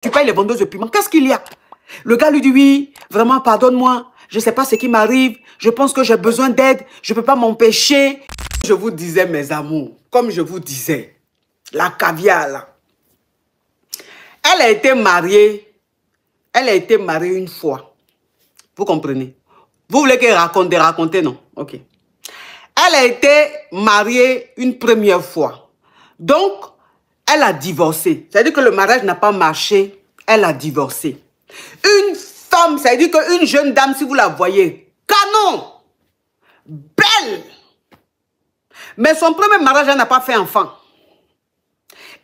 tu payes les vendeuses de piment. Qu'est-ce qu'il y a? Le gars lui dit, oui, vraiment, pardonne-moi. Je ne sais pas ce qui m'arrive. Je pense que j'ai besoin d'aide. Je ne peux pas m'empêcher. Je vous disais, mes amours, comme je vous disais, la caviar, là. Elle a été mariée. Elle a été mariée une fois. Vous comprenez? Vous voulez qu'elle raconte, non? Ok. Elle a été mariée une première fois. Donc, elle a divorcé. C'est-à-dire que le mariage n'a pas marché. Elle a divorcé. Une femme, c'est-à-dire qu'une jeune dame, si vous la voyez, canon, belle. Mais son premier mariage, elle n'a pas fait enfant.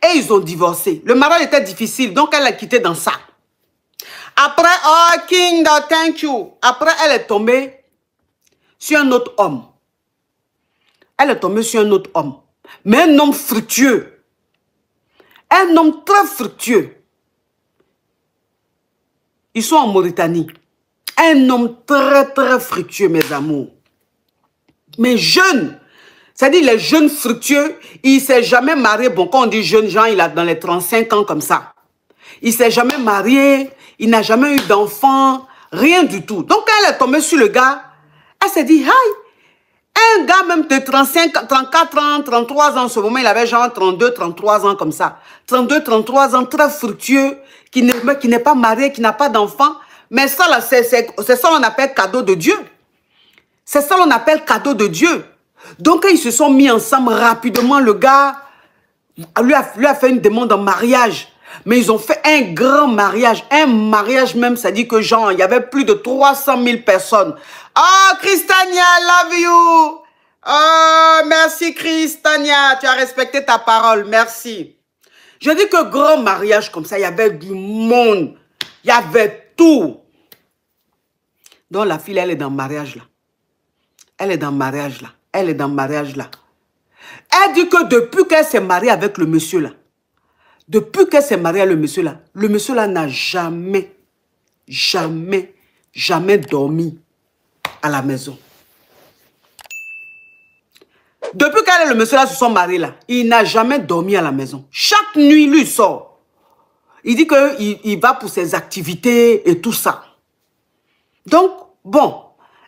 Et ils ont divorcé. Le mariage était difficile, donc elle a quitté dans ça. Après, oh, King, thank you. Après, elle est tombée sur un autre homme. Elle est tombée sur un autre homme. Mais un homme fructueux. Un homme très fructueux. Ils sont en Mauritanie. Un homme très, très fructueux, mes amours. Mais jeune. C'est-à-dire, les jeunes fructueux, il ne s'est jamais marié. Bon, quand on dit jeune gens, il a dans les 35 ans comme ça. Il ne s'est jamais marié. Il n'a jamais eu d'enfant. Rien du tout. Donc, quand elle est tombée sur le gars, elle s'est dit, hi, un gars même de 35, 34 ans, 33 ans, en ce moment, il avait genre 32, 33 ans comme ça. 32, 33 ans, très fructueux, qui n'est pas marié, qui n'a pas d'enfant. Mais ça, là, c'est ça qu'on appelle cadeau de Dieu. C'est ça qu'on appelle cadeau de Dieu. Donc, ils se sont mis ensemble rapidement. Le gars lui a fait une demande en mariage. Mais ils ont fait un grand mariage. Un mariage même, ça dit que genre, il y avait plus de 300 000 personnes. Oh, Christania, I love you. Oh, merci, Christania. Tu as respecté ta parole. Merci. Je dis que grand mariage comme ça, il y avait du monde. Il y avait tout. Donc, la fille, elle est dans le mariage là. Elle est dans le mariage là. Elle est dans le mariage là. Elle dit que depuis qu'elle s'est mariée avec le monsieur là, depuis qu'elle s'est mariée avec le monsieur là n'a jamais, jamais, jamais dormi à la maison. Depuis qu'elle et le monsieur là se sont mariés là, il n'a jamais dormi à la maison. Chaque nuit, lui sort. Il dit qu'il va pour ses activités et tout ça. Donc, bon,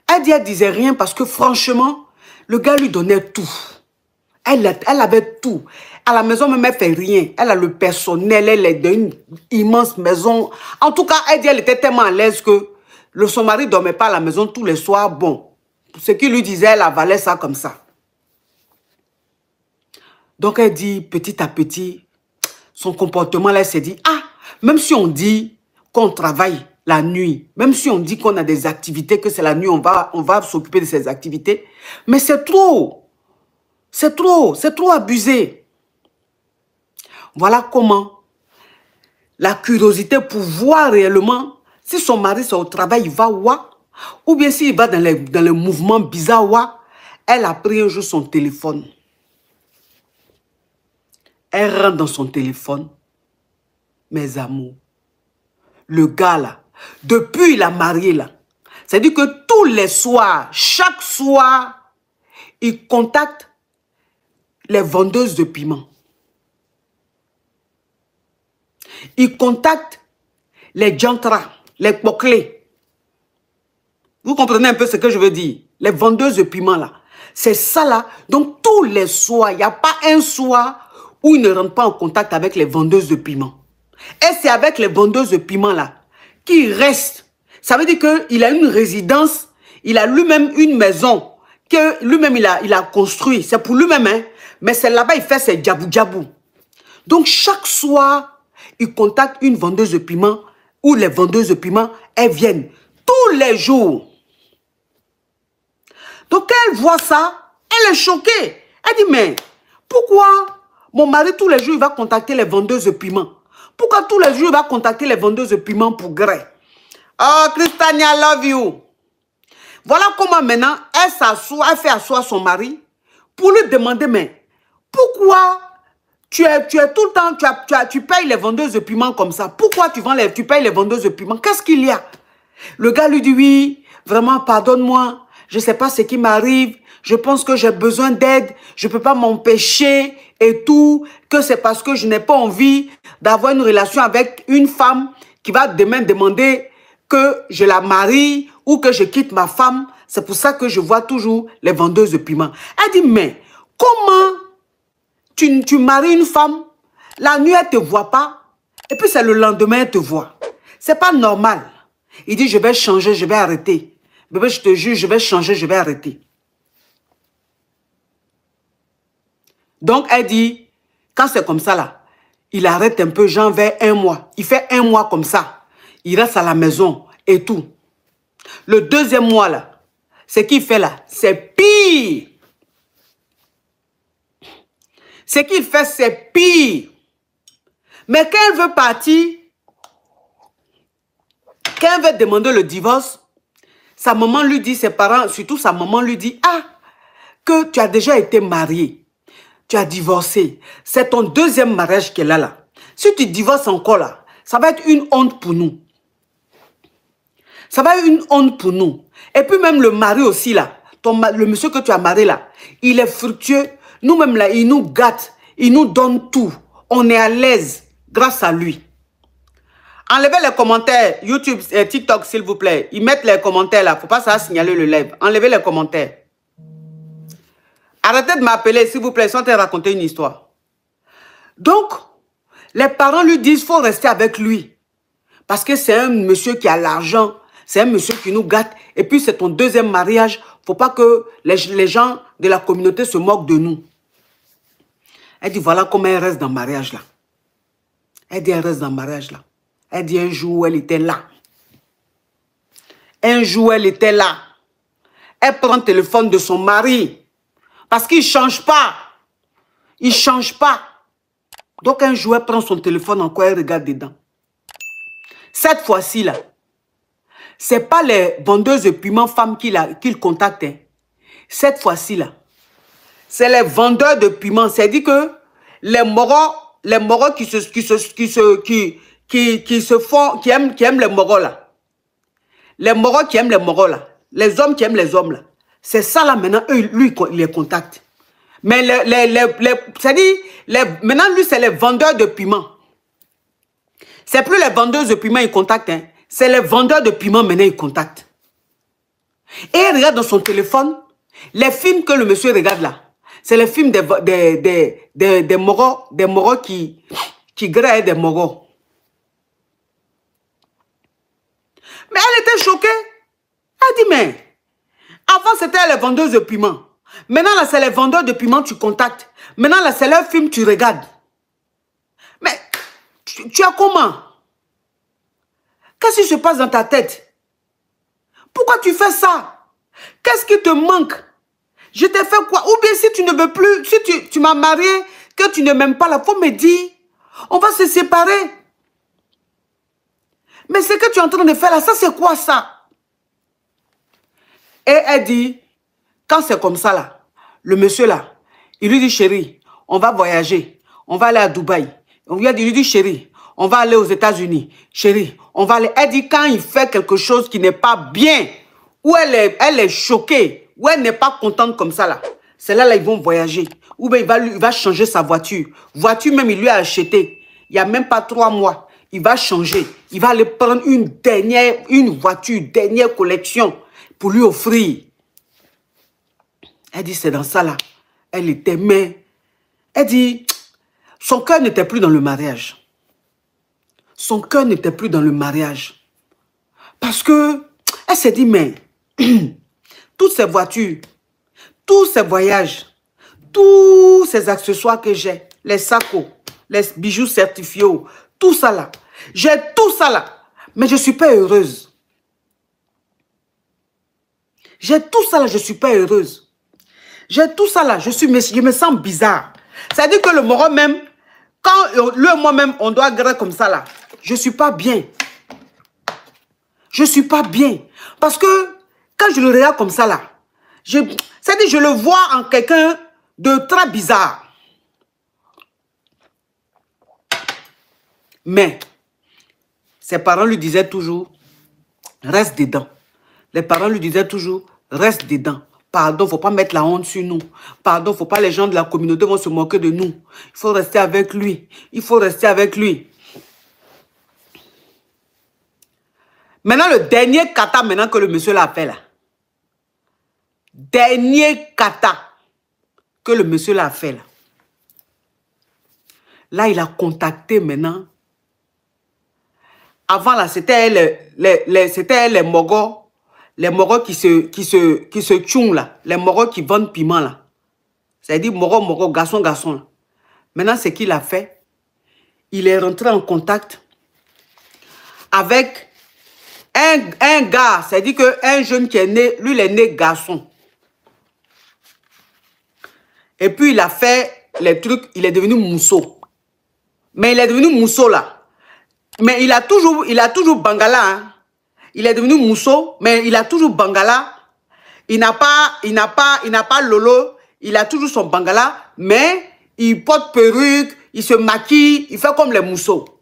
elle disait rien parce que franchement, le gars lui donnait tout. Elle avait tout. À la maison, même, elle ne fait rien. Elle a le personnel, elle est dans une immense maison. En tout cas, elle était tellement à l'aise que son mari ne dormait pas à la maison tous les soirs. Bon, ce qu'il lui disait, elle avalait ça comme ça. Donc, elle dit, petit à petit, son comportement, là, elle s'est dit, ah, même si on dit qu'on travaille la nuit, même si on dit qu'on a des activités, que c'est la nuit, on va s'occuper de ces activités, mais c'est trop. C'est trop abusé. Voilà comment la curiosité pour voir réellement si son mari est au travail, il va ou bien s'il va dans les mouvements bizarres, elle a pris un jour son téléphone. Elle rentre dans son téléphone. Mes amours, le gars là, depuis il a marié là, c'est-à-dire que tous les soirs, chaque soir, il contacte les vendeuses de piment. Il contacte les jantras, les poclés. Vous comprenez un peu ce que je veux dire? Les vendeuses de piment là. C'est ça là. Donc tous les soirs, il n'y a pas un soir où il ne rentre pas en contact avec les vendeuses de piment. Et c'est avec les vendeuses de piment là qu'il reste. Ça veut dire qu'il a une résidence, il a lui-même une maison que lui-même il a construit. C'est pour lui-même, hein. Mais c'est là-bas il fait ses djabou-djabou. Donc chaque soir, il contacte une vendeuse de piment ou les vendeuses de piment, elles viennent tous les jours. Donc quand elle voit ça, elle est choquée. Elle dit, mais pourquoi mon mari tous les jours il va contacter les vendeuses de piment? Pourquoi tous les jours il va contacter les vendeuses de piment pour gré? Oh, Christania, I love you. Voilà comment maintenant elle s'assoit, elle fait asseoir son mari pour lui demander, mais pourquoi tu es tout le temps, tu payes les vendeuses de piment comme ça? Pourquoi tu payes les vendeuses de piment? Qu'est-ce qu'il y a? Le gars lui dit, oui, vraiment, pardonne-moi. Je ne sais pas ce qui m'arrive. Je pense que j'ai besoin d'aide. Je ne peux pas m'empêcher et tout. Que c'est parce que je n'ai pas envie d'avoir une relation avec une femme qui va demain demander que je la marie ou que je quitte ma femme. C'est pour ça que je vois toujours les vendeuses de piment. Elle dit, mais comment tu maries une femme, la nuit, elle ne te voit pas, et puis c'est le lendemain, elle te voit. C'est pas normal. Il dit, je vais changer, je vais arrêter. Bébé, je te jure, je vais changer, je vais arrêter. Donc, elle dit, quand c'est comme ça, là, il arrête un peu, genre vers 1 mois. Il fait 1 mois comme ça. Il reste à la maison et tout. Le 2e mois, là, ce qu'il fait là, c'est pire. Ce qu'il fait, c'est pire. Mais quand elle veut partir, quand elle veut demander le divorce, sa maman lui dit, ses parents, surtout sa maman lui dit, ah, que tu as déjà été marié, tu as divorcé. C'est ton 2e mariage qu'elle a là. Si tu divorces encore là, ça va être une honte pour nous. Ça va être une honte pour nous. Et puis même le mari aussi là, le monsieur que tu as marié là, il est fructueux. Nous-mêmes là, il nous gâte, il nous donne tout. On est à l'aise grâce à lui. Enlevez les commentaires, YouTube et TikTok s'il vous plaît. Ils mettent les commentaires là, il ne faut pas ça signaler le live. Enlevez les commentaires. Arrêtez de m'appeler s'il vous plaît, ils sont en train de raconter une histoire. Donc, les parents lui disent qu'il faut rester avec lui. Parce que c'est un monsieur qui a l'argent, c'est un monsieur qui nous gâte. Et puis c'est ton 2e mariage, il ne faut pas que les gens de la communauté se moquent de nous. Elle dit, voilà comment elle reste dans le mariage là. Elle dit, elle reste dans le mariage là. Elle dit, un jour, elle était là. Un jour, elle était là. Elle prend le téléphone de son mari. Parce qu'il ne change pas. Il ne change pas. Donc, un jour, elle prend son téléphone encore, elle regarde dedans. Cette fois-ci, là, ce n'est pas les vendeuses de piment femmes qu'il contacte. Hein. Cette fois-ci, là, c'est les vendeurs de piment. C'est-à-dire que les moros qui aiment les moros, là. Les moros qui aiment les moros, là. Les hommes qui aiment les hommes, là. C'est ça, là, maintenant, eux, lui, il les contacte. Mais c'est-à-dire, maintenant, lui, c'est les vendeurs de piment. C'est plus les vendeuses de piment, ils contactent. Hein. C'est les vendeurs de piment, maintenant, ils contactent. Et il regarde dans son téléphone, les films que le monsieur regarde là, c'est les films des moros qui graillent des moros. Mais elle était choquée. Elle dit, mais avant, c'était les vendeuses de piment. Maintenant, là, c'est les vendeurs de piment que tu contactes. Maintenant, là, c'est leur film que tu regardes. Mais tu as comment? Qu'est-ce qui se passe dans ta tête? Pourquoi tu fais ça? Qu'est-ce qui te manque? Je t'ai fait quoi? Ou bien si tu ne veux plus, si tu m'as marié, que tu ne m'aimes pas, là, faut me dire. On va se séparer. Mais ce que tu es en train de faire là, ça c'est quoi ça? Et elle dit, quand c'est comme ça là, le monsieur là, il lui dit, chérie, on va voyager, on va aller à Dubaï. Il lui dit, chérie, on va aller aux États-Unis. Chérie, on va aller. Elle dit, quand il fait quelque chose qui n'est pas bien, ou elle est choquée, ou elle n'est pas contente comme ça là, c'est là, ils vont voyager. Ou bien il va changer sa voiture. Voiture même, il lui a acheté. Il n'y a même pas 3 mois. Il va changer. Il va aller prendre une voiture, dernière collection pour lui offrir. Elle dit, c'est dans ça là. Elle était, mais elle dit, son cœur n'était plus dans le mariage. Son cœur n'était plus dans le mariage. Parce que, elle s'est dit, mais, toutes ces voitures, tous ces voyages, tous ces accessoires que j'ai, les sacos, les bijoux certifiés, tout ça là, j'ai tout ça là, mais je ne suis pas heureuse. J'ai tout ça là, je ne suis pas heureuse. J'ai tout ça là, je me sens bizarre. C'est-à-dire que le moro même, quand le moi-même, on doit gagner comme ça là, je ne suis pas bien. Je ne suis pas bien. Parce que quand je le regarde comme ça là, c'est-à-dire je le vois en quelqu'un de très bizarre. Mais, ses parents lui disaient toujours, reste dedans. Les parents lui disaient toujours, reste dedans. Pardon, il ne faut pas mettre la honte sur nous. Pardon, il ne faut pas, les gens de la communauté vont se moquer de nous. Il faut rester avec lui. Il faut rester avec lui. Maintenant, le dernier kata maintenant que le monsieur l'a fait là. Dernier kata que le monsieur l'a fait là. Là, il a contacté maintenant. Avant là, c'était les mogos. Les mogos qui se tchoum là. Les mogos qui vendent piment là. C'est-à-dire mogo, garçon, là. Maintenant, ce qu'il a fait, il est rentré en contact avec un gars. C'est-à-dire qu'un jeune qui est né, lui, il est né garçon. Et puis, il a fait les trucs, il est devenu mousseau. Mais il est devenu mousseau là. Mais il a toujours bangala. Hein. Il est devenu mousseau, mais il a toujours bangala. Il n'a pas lolo. Il a toujours son bangala, mais il porte perruque, il se maquille, il fait comme les mousseaux.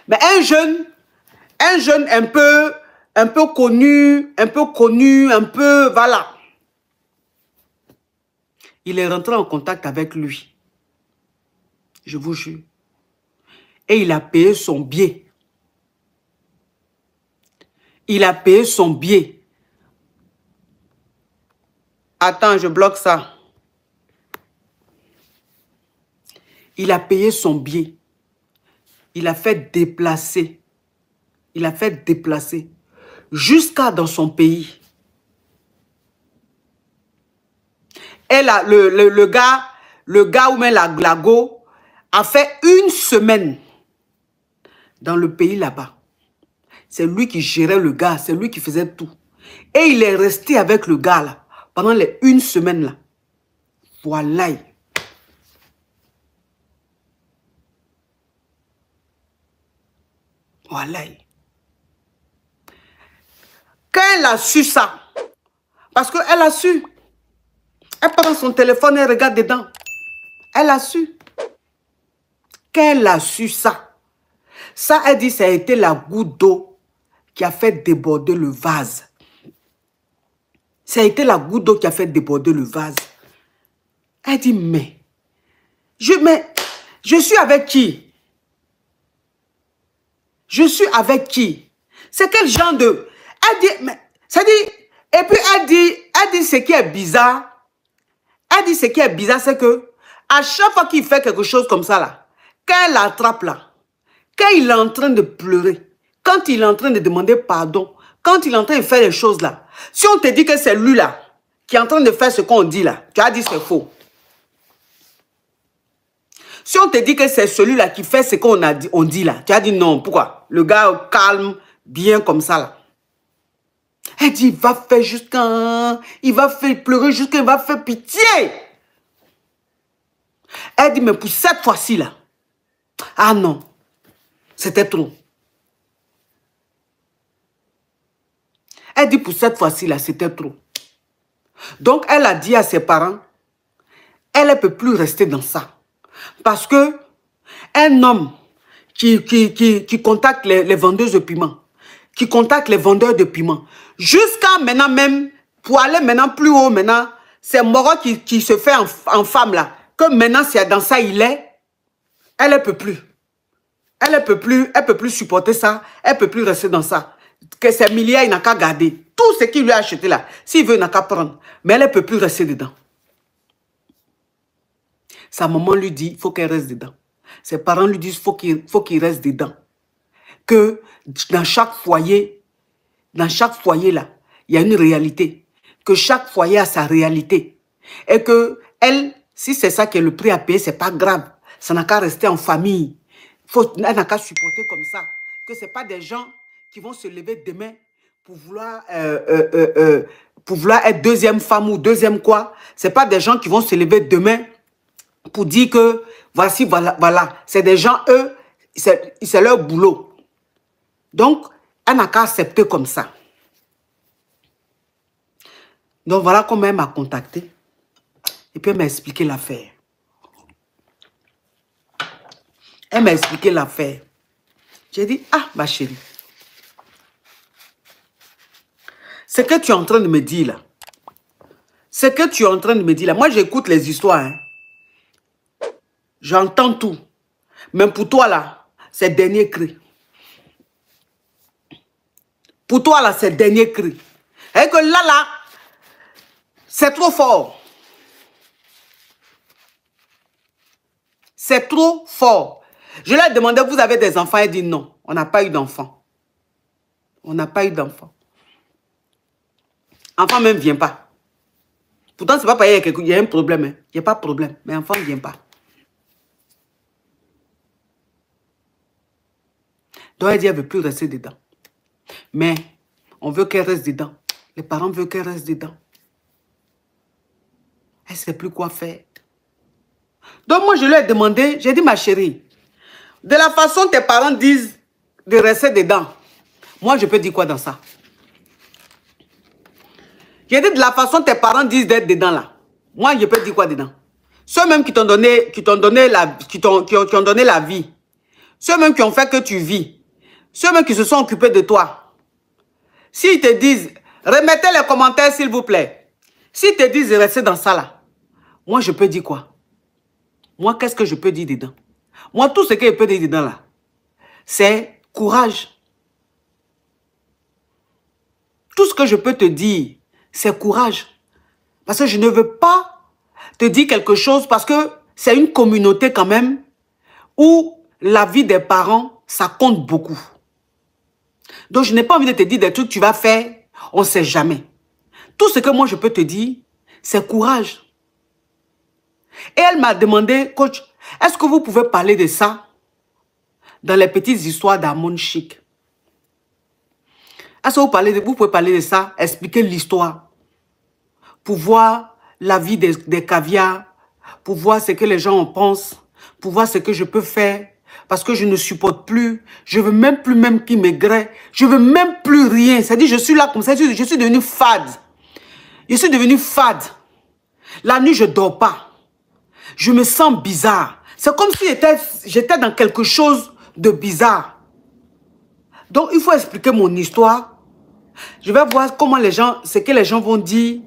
Mais un jeune un peu connu, voilà. Il est rentré en contact avec lui. Je vous jure. Et il a payé son billet. Il a payé son billet. Attends, je bloque ça. Il a payé son billet. Il a fait déplacer. Il a fait déplacer. Jusqu'à dans son pays. Et là, le gars ou même la go a fait une semaine dans le pays là-bas. C'est lui qui gérait le gars, c'est lui qui faisait tout. Et il est resté avec le gars là, pendant les une semaine là. Voilà. Voilà. Quand elle a su ça, parce qu'elle a su, elle prend son téléphone et regarde dedans. Elle a su. Quand elle a su ça, elle dit ça a été la goutte d'eau qui a fait déborder le vase. Ça a été la goutte d'eau qui a fait déborder le vase. Elle dit, mais je suis avec qui? Je suis avec qui? C'est quel genre de... Elle dit, mais, ça dit, et puis elle dit ce qui est bizarre. Elle dit ce qui est bizarre, c'est que à chaque fois qu'il fait quelque chose comme ça là, quand elle l'attrape là, quand il est en train de pleurer, quand il est en train de demander pardon, quand il est en train de faire les choses là, si on te dit que c'est lui là, qui est en train de faire ce qu'on dit là, tu as dit c'est faux. Si on te dit que c'est celui-là qui fait ce qu'on dit là, tu as dit non. Pourquoi? Le gars calme, bien comme ça là. Elle dit, il va faire jusqu'à... Il va faire pleurer jusqu'à... Il va faire pitié. Elle dit, mais pour cette fois-ci là, ah non, c'était trop. Elle dit, pour cette fois-ci là, c'était trop. Donc, elle a dit à ses parents, elle ne peut plus rester dans ça. Parce que un homme qui contacte les vendeuses de piment, qui contacte les vendeurs de piment, jusqu'à maintenant même, pour aller maintenant plus haut, maintenant, c'est Moro qui se fait en femme là, que maintenant c'est dans ça il est, elle ne peut plus. Elle ne peut plus supporter ça, elle ne peut plus rester dans ça. Que ses milliards, il n'a qu'à garder. Tout ce qu'il lui a acheté là, s'il veut, il n'a qu'à prendre. Mais elle ne peut plus rester dedans. Sa maman lui dit, il faut qu'elle reste dedans. Ses parents lui disent, il faut qu'il reste dedans. Que dans chaque foyer là, il y a une réalité. Que chaque foyer a sa réalité. Et que elle, si c'est ça qui est le prix à payer, c'est pas grave. Ça n'a qu'à rester en famille. Elle n'a qu'à supporter comme ça. Que ce n'est pas des gens qui vont se lever demain pour vouloir être deuxième femme ou deuxième quoi. Ce n'est pas des gens qui vont se lever demain pour dire que voici, voilà. C'est des gens, eux, c'est leur boulot. Donc, elle n'a qu'à accepter comme ça. Donc, voilà comment elle m'a contacté. Et puis, elle m'a expliqué l'affaire. Elle m'a expliqué l'affaire. J'ai dit, ah, ma chérie. Ce que tu es en train de me dire là, Ce que tu es en train de me dire là, moi j'écoute les histoires. Hein. J'entends tout. Mais pour toi là, c'est le dernier cri. Pour toi là, c'est le dernier cri. Et que là, c'est trop fort. C'est trop fort. Je leur ai demandé, vous avez des enfants? Elle dit non, on n'a pas eu d'enfants. On n'a pas eu d'enfants. Enfant même ne vient pas. Pourtant, ce n'est pas parce qu'il y a un problème. Hein. Il n'y a pas de problème, mais enfant ne vient pas. Donc, elle dit, elle ne veut plus rester dedans. Mais, on veut qu'elle reste dedans. Les parents veulent qu'elle reste dedans. Elle ne sait plus quoi faire. Donc, moi, je lui ai demandé, j'ai dit, ma chérie, de la façon tes parents disent de rester dedans, moi, je peux dire quoi dans ça? J'ai dit, de la façon tes parents disent d'être dedans, là, moi, je peux dire quoi dedans? Ceux-mêmes qui t'ont donné la vie, ceux-mêmes qui ont fait que tu vis, ceux-mêmes qui se sont occupés de toi, s'ils te disent, remettez les commentaires, s'il vous plaît. S'ils te disent de rester dans ça, là, moi, je peux dire quoi? Moi, qu'est-ce que je peux dire dedans? Moi, tout ce que je peux dire dedans, là, c'est courage. Tout ce que je peux te dire, c'est courage. Parce que je ne veux pas te dire quelque chose parce que c'est une communauté quand même où la vie des parents, ça compte beaucoup. Donc, je n'ai pas envie de te dire des trucs que tu vas faire, on ne sait jamais. Tout ce que moi, je peux te dire, c'est courage. Et elle m'a demandé, coach, est-ce que vous pouvez parler de ça dans les petites histoires d'Harmone Chic? Est-ce que vous pouvez parler de ça, expliquer l'histoire, pour voir la vie des caviars, pour voir ce que les gens en pensent, pour voir ce que je peux faire, parce que je ne supporte plus, je veux même plus même qu'ils m'aigrent, je veux même plus rien. C'est-à-dire, je suis là comme ça, je suis devenue fade. Je suis devenue fade. La nuit, je ne dors pas. Je me sens bizarre. C'est comme si j'étais dans quelque chose de bizarre. Donc, il faut expliquer mon histoire. Je vais voir comment les gens, ce que les gens vont dire.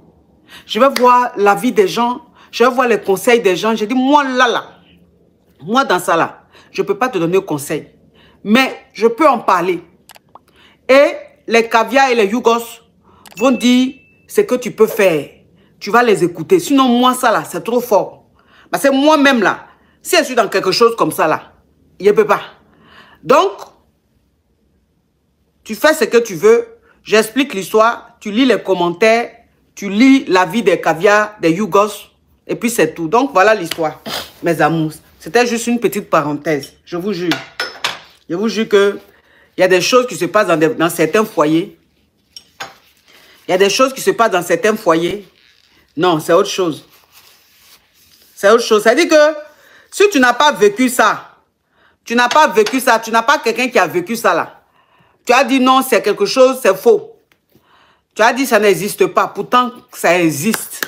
Je vais voir la vie des gens. Je vais voir les conseils des gens. Je dis, moi là, moi dans ça là, je ne peux pas te donner conseil. Mais je peux en parler. Et les caviars et les Yougos vont dire ce que tu peux faire. Tu vas les écouter. Sinon, moi ça là, c'est trop fort. Parce que moi-même là, si je suis dans quelque chose comme ça là, je ne peux pas. Donc, tu fais ce que tu veux. J'explique l'histoire. Tu lis les commentaires. Tu lis la vie des caviars, des Yougos. Et puis c'est tout. Donc voilà l'histoire, mes amours. C'était juste une petite parenthèse. Je vous jure. Je vous jure que il y a des choses qui se passent dans certains foyers. Il y a des choses qui se passent dans certains foyers. Non, c'est autre chose. C'est autre chose. Ça dit que si tu n'as pas vécu ça, tu n'as pas vécu ça, tu n'as pas quelqu'un qui a vécu ça là. Tu as dit non, c'est quelque chose, c'est faux. Tu as dit ça n'existe pas. Pourtant, ça existe.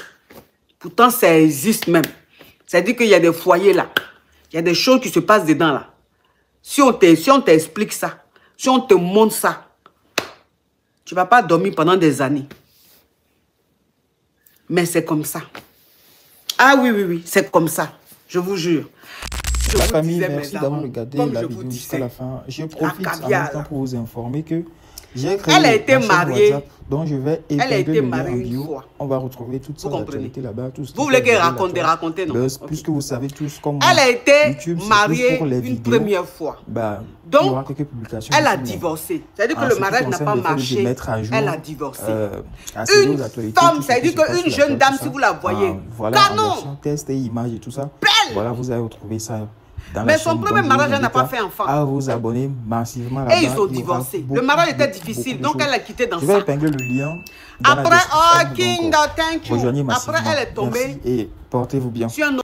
Pourtant, ça existe même. Ça dit qu'il y a des foyers là. Il y a des choses qui se passent dedans là. Si on t'explique ça, si on te montre ça, tu ne vas pas dormir pendant des années. Mais c'est comme ça. Ah oui, oui, oui, c'est comme ça. Je vous jure. La famille, merci d'avoir regardé la vidéo jusqu'à la fin. Je profite en même temps pour vous informer que j'ai créé une chaîne WhatsApp dont je vais épingler le lien en bio. On va retrouver toutes sortes d'actualités là-bas. Vous voulez qu'elle raconte, non? Puisque vous savez tous comment elle a été YouTube, mariée pour les une vidéos, première fois. Bah, donc, il y aura quelques publications elle a dessus, divorcé. C'est-à-dire que le mariage n'a pas marché. Elle a divorcé. Une femme, c'est-à-dire qu'une jeune dame, si vous la voyez, voilà, canon, test et images et tout ça. Belle. Voilà, vous allez retrouver ça. Mais son premier mariage, elle n'a pas fait enfant. À vous abonner massivement là-bas. Et ils ont divorcé. Le mariage était difficile, donc elle a quitté dans ça. Je vais épingler le lien. Après, oh, King, thank you. Rejoignez Après, elle est tombée et portez-vous bien. sur un